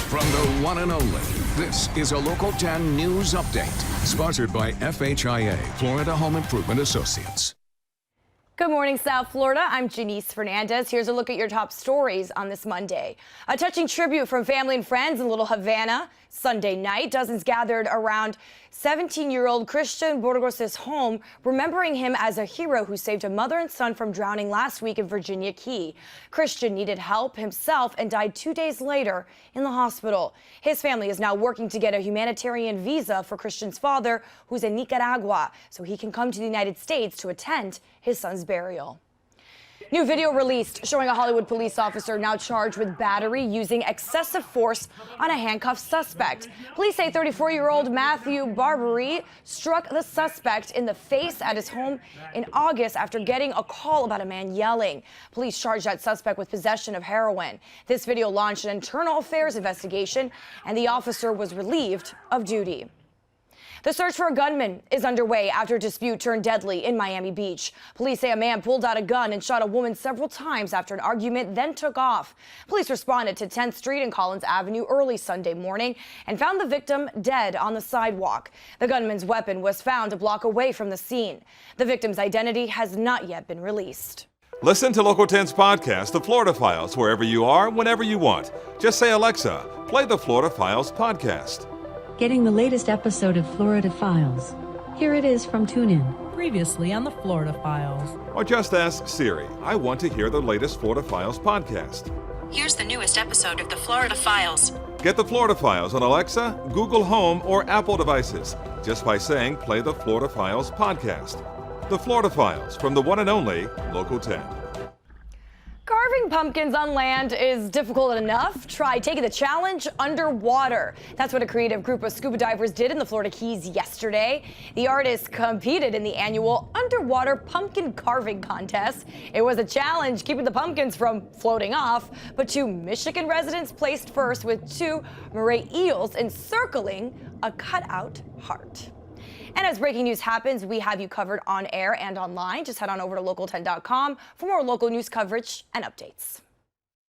From the one and only, this is a Local 10 News Update, sponsored by FHIA, Florida Home Improvement Associates. Good morning, South Florida. I'm Janice Fernandez. Here's a look at your top stories on this Monday. A touching tribute from family and friends in Little Havana. Sunday night, dozens gathered around 17-year-old Christian Burgos' home, remembering him as a hero who saved a mother and son from drowning last week in Virginia Key. Christian needed help himself and died 2 days later in the hospital. His family is now working to get a humanitarian visa for Christian's father, who's in Nicaragua, so he can come to the United States to attend his son's burial. New video released showing a Hollywood police officer now charged with battery using excessive force on a handcuffed suspect. Police say 34-year-old Matthew Barbary struck the suspect in the face at his home in August after getting a call about a man yelling. Police charged that suspect with possession of heroin. This video launched an internal affairs investigation, and the officer was relieved of duty. The search for a gunman is underway after a dispute turned deadly in Miami Beach. Police say a man pulled out a gun and shot a woman several times after an argument, then took off. Police responded to 10th Street and Collins Avenue early Sunday morning and found the victim dead on the sidewalk. The gunman's weapon was found a block away from the scene. The victim's identity has not yet been released. Listen to Local 10's podcast, The Florida Files, wherever you are, whenever you want. Just say, Alexa, play the Florida Files podcast. Getting the latest episode of Florida Files. Here it is from TuneIn. Previously on the Florida Files. Or just ask Siri, I want to hear the latest Florida Files podcast. Here's the newest episode of the Florida Files. Get the Florida Files on Alexa, Google Home, or Apple devices just by saying play the Florida Files podcast. The Florida Files from the one and only Local 10. Carving pumpkins on land is difficult enough. Try taking the challenge underwater. That's what a creative group of scuba divers did in the Florida Keys yesterday. The artists competed in the annual underwater pumpkin carving contest. It was a challenge keeping the pumpkins from floating off, but two Michigan residents placed first with two moray eels encircling a cutout heart. And as breaking news happens, we have you covered on air and online. Just head on over to local10.com for more local news coverage and updates.